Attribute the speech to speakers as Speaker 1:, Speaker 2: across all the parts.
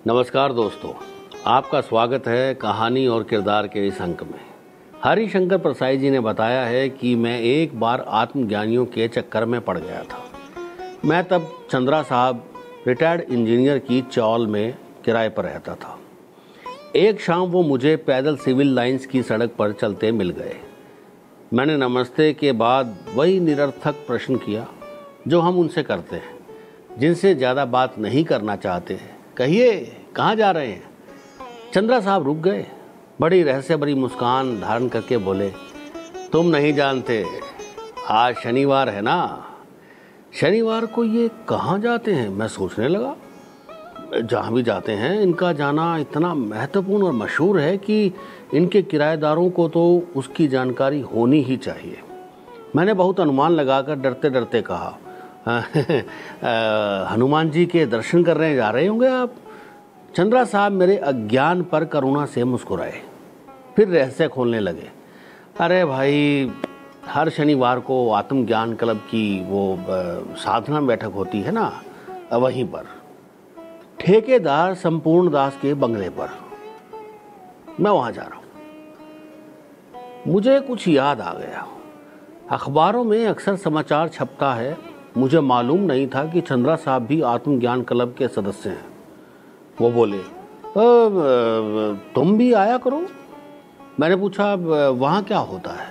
Speaker 1: नमस्कार दोस्तों, आपका स्वागत है कहानी और किरदार के इस अंक में। हरिशंकर प्रसाई जी ने बताया है कि मैं एक बार आत्मज्ञानियों के चक्कर में पड़ गया था। मैं तब चंद्रा साहब रिटायर्ड इंजीनियर की चौल में किराए पर रहता था। एक शाम वो मुझे पैदल सिविल लाइंस की सड़क पर चलते मिल गए। मैंने नमस्ते के बाद वही निरर्थक प्रश्न किया जो हम उनसे करते हैं, जिनसे ज़्यादा बात नहीं करना चाहते हैं। कहिए, कहाँ जा रहे हैं? चंद्रा साहब रुक गए, बड़ी रहस्य भरी मुस्कान धारण करके बोले, तुम नहीं जानते, आज शनिवार है ना। शनिवार को ये कहाँ जाते हैं? मैं सोचने लगा। जहाँ भी जाते हैं इनका जाना इतना महत्वपूर्ण और मशहूर है कि इनके किराएदारों को तो उसकी जानकारी होनी ही चाहिए। मैंने बहुत अनुमान लगाकर डरते डरते कहा, हनुमान जी के दर्शन करने जा रहे होंगे आप। चंद्रा साहब मेरे अज्ञान पर करुणा से मुस्कुराए, फिर रहस्य खोलने लगे। अरे भाई, हर शनिवार को आत्मज्ञान क्लब की वो साधना बैठक होती है ना, वहीं पर ठेकेदार संपूर्ण दास के बंगले पर। मैं वहां जा रहा हूं। मुझे कुछ याद आ गया। अखबारों में अक्सर समाचार छपता है। मुझे मालूम नहीं था कि चंद्रा साहब भी आत्मज्ञान क्लब के सदस्य हैं। वो बोले, तुम भी आया करो। मैंने पूछा, वहाँ क्या होता है?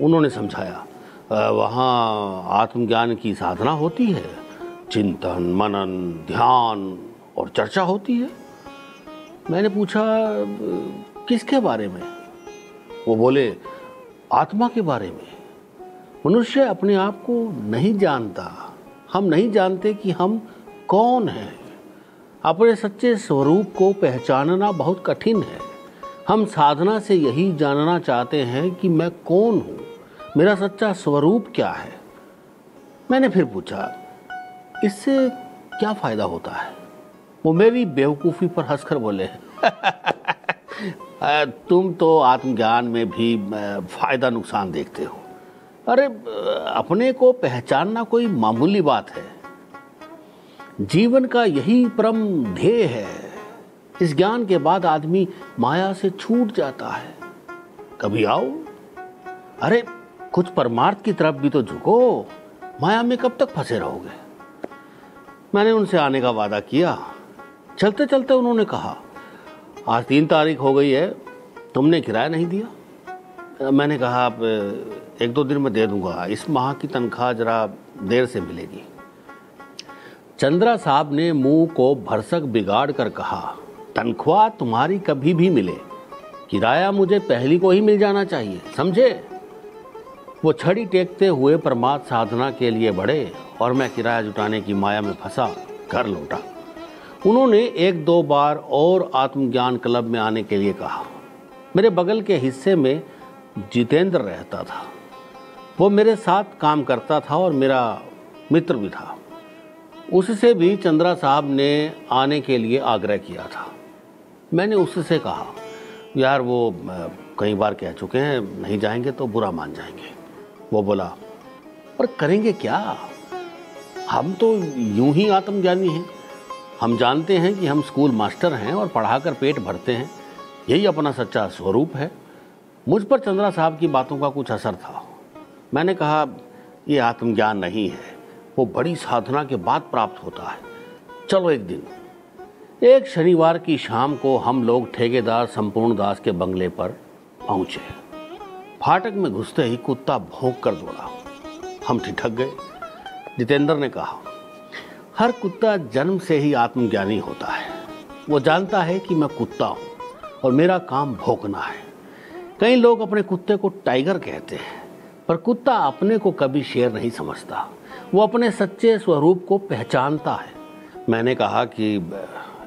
Speaker 1: उन्होंने समझाया, वहाँ आत्मज्ञान की साधना होती है, चिंतन, मनन, ध्यान और चर्चा होती है। मैंने पूछा, किसके बारे में? वो बोले, आत्मा के बारे में। मनुष्य अपने आप को नहीं जानता। हम नहीं जानते कि हम कौन हैं। अपने सच्चे स्वरूप को पहचानना बहुत कठिन है। हम साधना से यही जानना चाहते हैं कि मैं कौन हूँ, मेरा सच्चा स्वरूप क्या है। मैंने फिर पूछा, इससे क्या फायदा होता है? वो मेरी बेवकूफ़ी पर हंसकर बोले, तुम तो आत्मज्ञान में भी फायदा नुकसान देखते हो। अरे, अपने को पहचानना कोई मामूली बात है। जीवन का यही परम ध्येय है। इस ज्ञान के बाद आदमी माया से छूट जाता है। कभी आओ, अरे कुछ परमार्थ की तरफ भी तो झुको। माया में कब तक फंसे रहोगे? मैंने उनसे आने का वादा किया। चलते चलते उन्होंने कहा, आज 3 तारीख हो गई है, तुमने किराया नहीं दिया। मैंने कहा, 1-2 दिन में दे दूंगा, इस माह की तनख्वाह जरा देर से मिलेगी। चंद्रा साहब ने मुंह को भरसक बिगाड़ कर कहा, तनख्वाह तुम्हारी कभी भी मिले, किराया मुझे पहली को ही मिल जाना चाहिए, समझे? वो छड़ी टेकते हुए परमार्थ साधना के लिए बढ़े और मैं किराया जुटाने की माया में फंसा घर लौटा। उन्होंने 1-2 बार और आत्मज्ञान क्लब में आने के लिए कहा। मेरे बगल के हिस्से में जितेंद्र रहता था। वो मेरे साथ काम करता था और मेरा मित्र भी था। उससे भी चंद्रा साहब ने आने के लिए आग्रह किया था। मैंने उससे कहा, यार वो कई बार कह चुके हैं, नहीं जाएंगे तो बुरा मान जाएंगे। वो बोला, पर करेंगे क्या? हम तो यूं ही आत्मज्ञानी हैं। हम जानते हैं कि हम स्कूल मास्टर हैं और पढ़ाकर पेट भरते हैं, यही अपना सच्चा स्वरूप है। मुझ पर चंद्रा साहब की बातों का कुछ असर था। मैंने कहा, ये आत्मज्ञान नहीं है, वो बड़ी साधना के बाद प्राप्त होता है। चलो एक दिन। एक शनिवार की शाम को हम लोग ठेकेदार संपूर्ण दास के बंगले पर पहुंचे। फाटक में घुसते ही कुत्ता भौंक कर दौड़ा। हम ठिठक गए। जितेंद्र ने कहा, हर कुत्ता जन्म से ही आत्मज्ञानी होता है। वो जानता है कि मैं कुत्ता हूं और मेरा काम भौंकना है। कई लोग अपने कुत्ते को टाइगर कहते हैं, पर कुत्ता अपने को कभी शेर नहीं समझता। वो अपने सच्चे स्वरूप को पहचानता है। मैंने कहा कि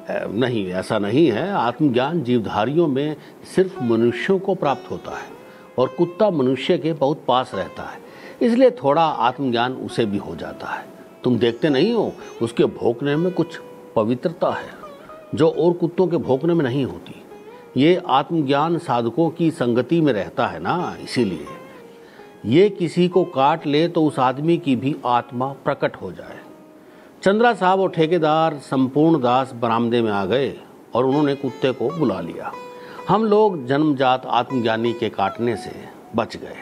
Speaker 1: नहीं, ऐसा नहीं है। आत्मज्ञान जीवधारियों में सिर्फ मनुष्यों को प्राप्त होता है और कुत्ता मनुष्य के बहुत पास रहता है, इसलिए थोड़ा आत्मज्ञान उसे भी हो जाता है। तुम देखते नहीं हो, उसके भौंकने में कुछ पवित्रता है जो और कुत्तों के भौंकने में नहीं होती। ये आत्मज्ञान साधकों की संगति में रहता है ना, इसीलिए ये किसी को काट ले तो उस आदमी की भी आत्मा प्रकट हो जाए। चंद्रा साहब और ठेकेदार संपूर्ण दास बरामदे में आ गए और उन्होंने कुत्ते को बुला लिया। हम लोग जन्मजात आत्मज्ञानी के काटने से बच गए।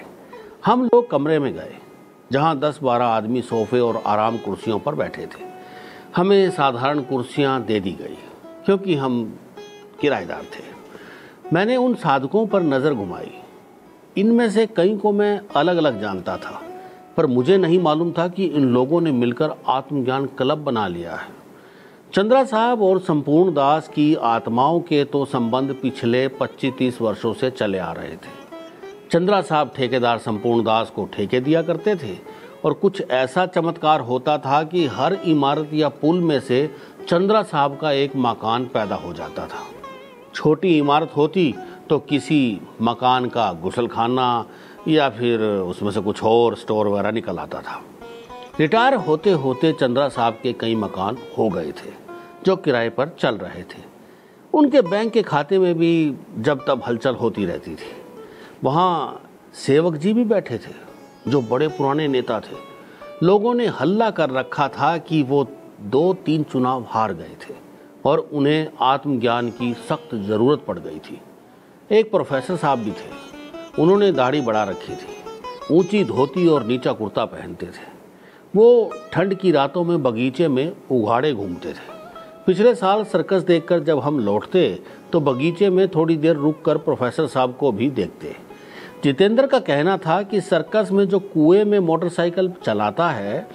Speaker 1: हम लोग कमरे में गए जहां 10-12 आदमी सोफे और आराम कुर्सियों पर बैठे थे। हमें साधारण कुर्सियां दे दी गई क्योंकि हम किराएदार थे। मैंने उन साधकों पर नज़र घुमाई। इनमें से कई को मैं अलग अलग जानता था, पर मुझे नहीं मालूम था कि इन लोगों ने मिलकर आत्मज्ञान क्लब बना लिया है। चंद्रा साहब और संपूर्ण दास की आत्माओं के तो संबंध पिछले 25-30 वर्षों से चले आ रहे थे। चंद्रा साहब ठेकेदार संपूर्ण दास को ठेके दिया करते थे और कुछ ऐसा चमत्कार होता था कि हर इमारत या पुल में से चंद्रा साहब का एक मकान पैदा हो जाता था। छोटी इमारत होती तो किसी मकान का गुसलखाना या फिर उसमें से कुछ और स्टोर वगैरह निकल आता था। रिटायर होते होते चंद्रा साहब के कई मकान हो गए थे जो किराए पर चल रहे थे। उनके बैंक के खाते में भी जब तब हलचल होती रहती थी। वहाँ सेवक जी भी बैठे थे जो बड़े पुराने नेता थे। लोगों ने हल्ला कर रखा था कि वो 2-3 चुनाव हार गए थे और उन्हें आत्मज्ञान की सख्त ज़रूरत पड़ गई थी। एक प्रोफेसर साहब भी थे। उन्होंने दाढ़ी बढ़ा रखी थी, ऊंची धोती और नीचा कुर्ता पहनते थे। वो ठंड की रातों में बगीचे में उघाड़े घूमते थे। पिछले साल सर्कस देखकर जब हम लौटते तो बगीचे में थोड़ी देर रुककर प्रोफेसर साहब को भी देखते। जितेंद्र का कहना था कि सर्कस में जो कुएं में मोटरसाइकिल चलाता है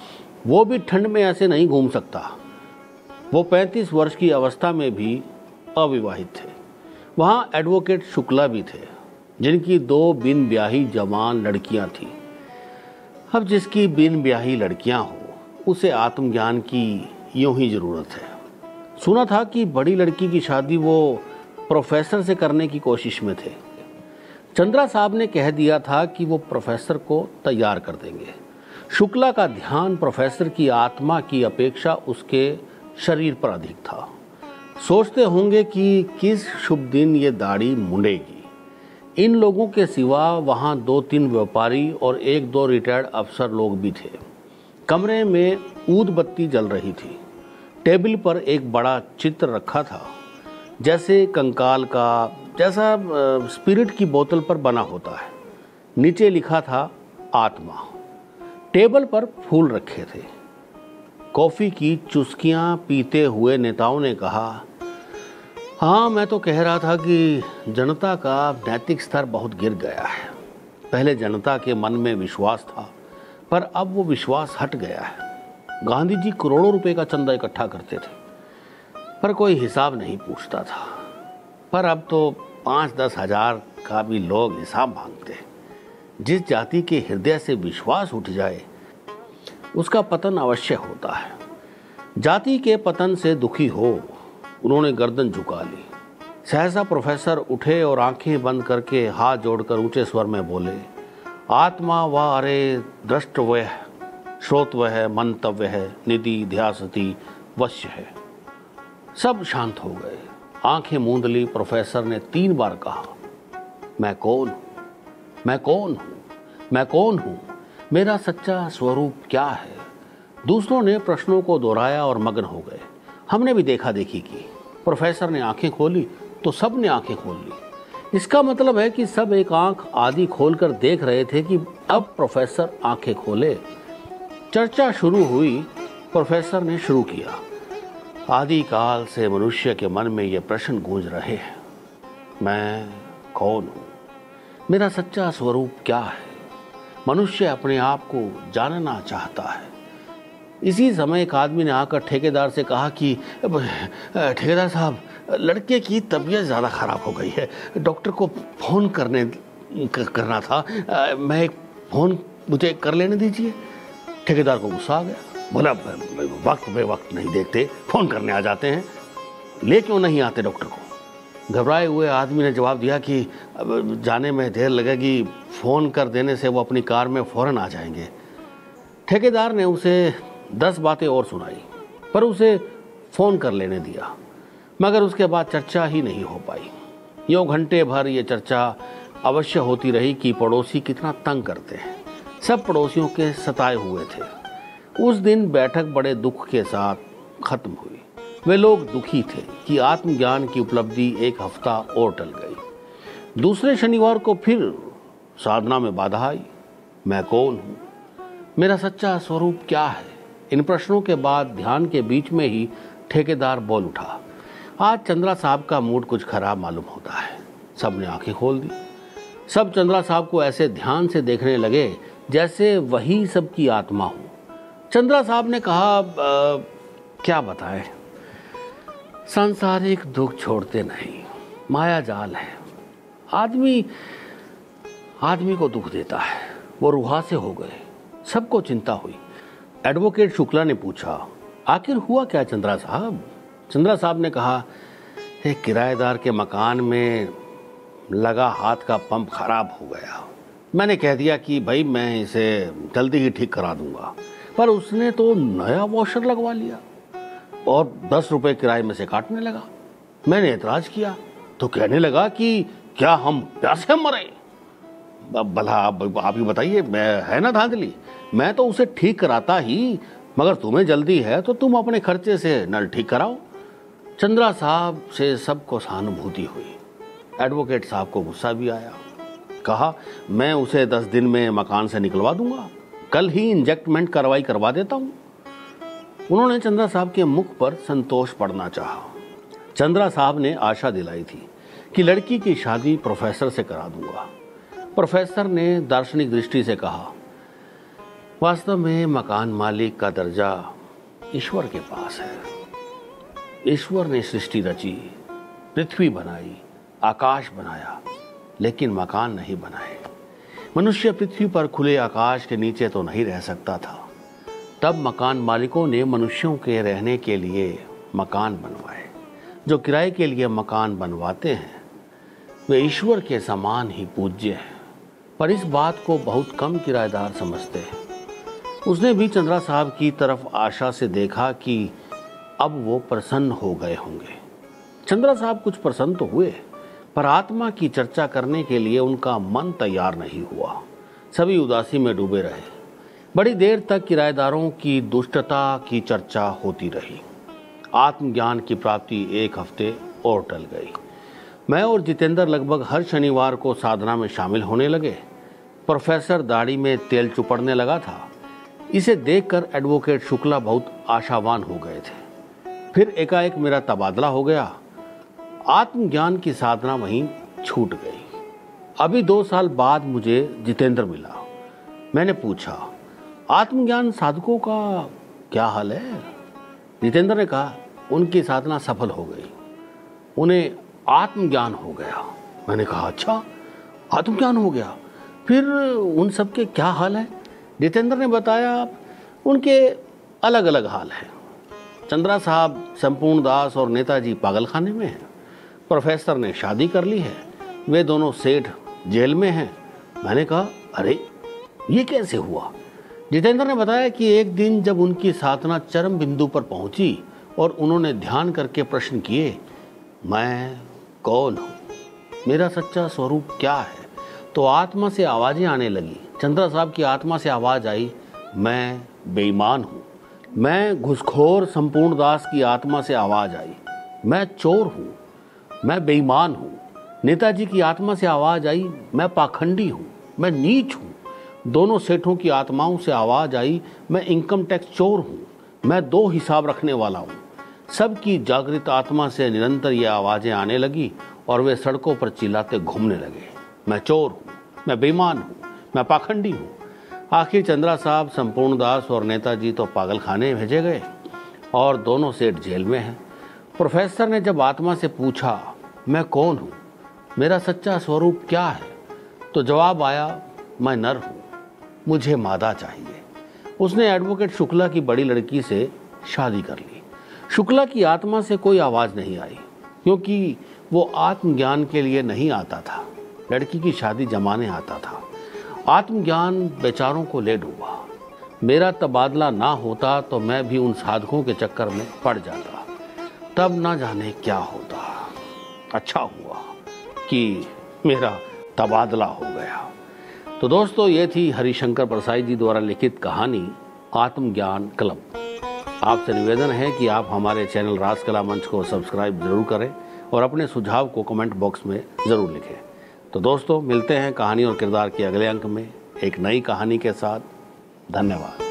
Speaker 1: वो भी ठंड में ऐसे नहीं घूम सकता। वो 35 वर्ष की अवस्था में भी अविवाहित थे। वहाँ एडवोकेट शुक्ला भी थे जिनकी 2 बिन ब्याही जवान लड़कियाँ थीं। अब जिसकी बिन ब्याही लड़कियाँ हो उसे आत्मज्ञान की यूं ही ज़रूरत है। सुना था कि बड़ी लड़की की शादी वो प्रोफेसर से करने की कोशिश में थे। चंद्रा साहब ने कह दिया था कि वो प्रोफेसर को तैयार कर देंगे। शुक्ला का ध्यान प्रोफेसर की आत्मा की अपेक्षा उसके शरीर पर अधिक था। सोचते होंगे कि किस शुभ दिन ये दाढ़ी मुंडेगी। इन लोगों के सिवा वहाँ 2-3 व्यापारी और 1-2 रिटायर्ड अफसर लोग भी थे। कमरे में ऊद बत्ती जल रही थी। टेबल पर एक बड़ा चित्र रखा था जैसे कंकाल का, जैसा स्पिरिट की बोतल पर बना होता है। नीचे लिखा था आत्मा। टेबल पर फूल रखे थे। कॉफी की चुस्कियां पीते हुए नेताओं ने कहा, हाँ मैं तो कह रहा था कि जनता का नैतिक स्तर बहुत गिर गया है। पहले जनता के मन में विश्वास था पर अब वो विश्वास हट गया है। गांधी जी करोड़ों रुपए का चंदा इकट्ठा करते थे पर कोई हिसाब नहीं पूछता था, पर अब तो 5-10 हजार का भी लोग हिसाब मांगते हैं। जिस जाति के हृदय से विश्वास उठ जाए उसका पतन अवश्य होता है। जाति के पतन से दुखी हो। उन्होंने गर्दन झुका ली। सहसा प्रोफेसर उठे और आंखें बंद करके हाथ जोड़कर ऊंचे स्वर में बोले, आत्मा व अरे द्रष्टव्य है, श्रोतव्य है, मंतव्य है, निधि ध्यासति वश्य है। सब शांत हो गए। आंखें मूंद ली। प्रोफेसर ने 3 बार कहा, मैं कौन हूँ, मैं कौन हूँ, मैं कौन हूँ, मेरा सच्चा स्वरूप क्या है। दूसरों ने प्रश्नों को दोहराया और मग्न हो गए। हमने भी देखा देखी की। प्रोफेसर ने आंखें खोली तो सब ने आंखें खोल ली। इसका मतलब है कि सब एक आंख आधी खोलकर देख रहे थे कि अब प्रोफेसर आंखें खोले। चर्चा शुरू हुई। प्रोफेसर ने शुरू किया, आदिकाल से मनुष्य के मन में ये प्रश्न गूंज रहे हैं, मैं कौन हूँ, मेरा सच्चा स्वरूप क्या है। मनुष्य अपने आप को जानना चाहता है। इसी समय एक आदमी ने आकर ठेकेदार से कहा कि ठेकेदार साहब, लड़के की तबीयत ज़्यादा ख़राब हो गई है, डॉक्टर को फ़ोन करना था, मैं एक फ़ोन मुझे कर लेने दीजिए। ठेकेदार को गुस्सा आ गया। बोला, वक्त बे वक्त नहीं देखते, फ़ोन करने आ जाते हैं, ले क्यों नहीं आते डॉक्टर को। घबराए हुए आदमी ने जवाब दिया कि अब जाने में देर लगेगी, फ़ोन कर देने से वो अपनी कार में फ़ौरन आ जाएंगे। ठेकेदार ने उसे 10 बातें और सुनाई पर उसे फ़ोन कर लेने दिया, मगर उसके बाद चर्चा ही नहीं हो पाई। यूँ घंटे भर ये चर्चा अवश्य होती रही कि पड़ोसी कितना तंग करते हैं। सब पड़ोसियों के सताए हुए थे। उस दिन बैठक बड़े दुख के साथ खत्म हुई। वे लोग दुखी थे कि आत्मज्ञान की उपलब्धि एक हफ्ता और टल गई। दूसरे शनिवार को फिर साधना में बाधा आई। मैं कौन हूँ? मेरा सच्चा स्वरूप क्या है? इन प्रश्नों के बाद ध्यान के बीच में ही ठेकेदार बोल उठा। आज चंद्रा साहब का मूड कुछ खराब मालूम होता है। सबने आंखें खोल दी। सब चंद्रा साहब को ऐसे ध्यान से देखने लगे जैसे वही सबकी आत्मा हो। चंद्रा साहब ने कहा, क्या बताएं, सांसारिक दुख छोड़ते नहीं, माया जाल है। आदमी को दुख देता है। वो रूहा से हो गए। सबको चिंता हुई। एडवोकेट शुक्ला ने पूछा, आखिर हुआ क्या चंद्रा साहब? चंद्रा साहब ने कहा, एक किराएदार के मकान में लगा हाथ का पंप खराब हो गया। मैंने कह दिया कि भाई मैं इसे जल्दी ही ठीक करा दूंगा, पर उसने तो नया वॉशर लगवा लिया और 10 रुपए किराए में से काटने लगा। मैंने एतराज किया तो कहने लगा कि क्या हम प्यासे मरे? भला आप ही बताइए, मैं है ना धांधली? मैं तो उसे ठीक कराता ही, मगर तुम्हें जल्दी है तो तुम अपने खर्चे से नल ठीक कराओ। चंद्रा साहब से सबको सहानुभूति हुई। एडवोकेट साहब को गुस्सा भी आया। कहा, मैं उसे 10 दिन में मकान से निकलवा दूंगा, कल ही इंजेक्टमेंट कार्रवाई करवा देता हूं। उन्होंने चंद्रा साहब के मुख पर संतोष पड़ना चाहा। चंद्रा साहब ने आशा दिलाई थी कि लड़की की शादी प्रोफेसर से करा दूंगा। प्रोफेसर ने दार्शनिक दृष्टि से कहा, वास्तव में मकान मालिक का दर्जा ईश्वर के पास है। ईश्वर ने सृष्टि रची, पृथ्वी बनाई, आकाश बनाया, लेकिन मकान नहीं बनाए। मनुष्य पृथ्वी पर खुले आकाश के नीचे तो नहीं रह सकता था। तब मकान मालिकों ने मनुष्यों के रहने के लिए मकान बनवाए। जो किराए के लिए मकान बनवाते हैं वे ईश्वर के समान ही पूज्य हैं, पर इस बात को बहुत कम किराएदार समझते हैं। उसने भी चंद्रा साहब की तरफ आशा से देखा कि अब वो प्रसन्न हो गए होंगे। चंद्रा साहब कुछ प्रसन्न तो हुए, पर आत्मा की चर्चा करने के लिए उनका मन तैयार नहीं हुआ। सभी उदासी में डूबे रहे। बड़ी देर तक किराएदारों की दुष्टता की चर्चा होती रही। आत्मज्ञान की प्राप्ति एक हफ्ते और टल गई। मैं और जितेंद्र लगभग हर शनिवार को साधना में शामिल होने लगे। प्रोफेसर दाढ़ी में तेल चुपड़ने लगा था। इसे देखकर एडवोकेट शुक्ला बहुत आशावान हो गए थे। फिर एकाएक मेरा तबादला हो गया। आत्मज्ञान की साधना वहीं छूट गई। अभी 2 साल बाद मुझे जितेंद्र मिला। मैंने पूछा, आत्मज्ञान साधकों का क्या हाल है? जितेंद्र ने कहा, उनकी साधना सफल हो गई, उन्हें आत्मज्ञान हो गया। मैंने कहा, अच्छा आत्मज्ञान हो गया, फिर उन सब के क्या हाल है? जितेंद्र ने बताया, उनके अलग अलग हाल हैं। चंद्रा साहब संपूर्ण दास और नेताजी पागलखाने में हैं। प्रोफेसर ने शादी कर ली है, वे दोनों सेठ जेल में हैं। मैंने कहा, अरे ये कैसे हुआ? जितेंद्र ने बताया कि एक दिन जब उनकी साधना चरम बिंदु पर पहुंची और उन्होंने ध्यान करके प्रश्न किए, मैं कौन हूँ, मेरा सच्चा स्वरूप क्या है, तो आत्मा से आवाजें आने लगी। चंद्रा साहब की आत्मा से आवाज आई, मैं बेईमान हूँ। मैं घुसखोर संपूर्ण दास की आत्मा से आवाज आई, मैं चोर हूँ, मैं बेईमान हूँ। नेताजी की आत्मा से आवाज आई, मैं पाखंडी हूँ, मैं नीच हूँ। दोनों सेठों की आत्माओं से आवाज आई, मैं इनकम टैक्स चोर हूँ, मैं 2 हिसाब रखने वाला हूँ। सबकी जागृत आत्मा से निरंतर ये आवाजें आने लगी और वे सड़कों पर चिल्लाते घूमने लगे, मैं चोर हूँ, मैं बेईमान हूँ, मैं पाखंडी हूँ। आखिर चंद्रा साहब, संपूर्ण दास और नेताजी तो पागलखाने भेजे गए और दोनों सेठ जेल में हैं। प्रोफेसर ने जब आत्मा से पूछा, मैं कौन हूँ, मेरा सच्चा स्वरूप क्या है, तो जवाब आया, मैं नर हूँ, मुझे मादा चाहिए। उसने एडवोकेट शुक्ला की बड़ी लड़की से शादी कर ली। शुक्ला की आत्मा से कोई आवाज़ नहीं आई, क्योंकि वो आत्मज्ञान के लिए नहीं आता था, लड़की की शादी जमाने आता था। आत्मज्ञान बेचारों को ले डूबा। मेरा तबादला ना होता तो मैं भी उन साधकों के चक्कर में पड़ जाता, तब ना जाने क्या होता। अच्छा हुआ कि मेरा तबादला हो गया। तो दोस्तों, ये थी हरिशंकर परसाई जी द्वारा लिखित कहानी आत्मज्ञान क्लब। आपसे निवेदन है कि आप हमारे चैनल राज कला मंच को सब्सक्राइब जरूर करें और अपने सुझाव को कमेंट बॉक्स में ज़रूर लिखें। तो दोस्तों, मिलते हैं कहानी और किरदार के अगले अंक में एक नई कहानी के साथ। धन्यवाद।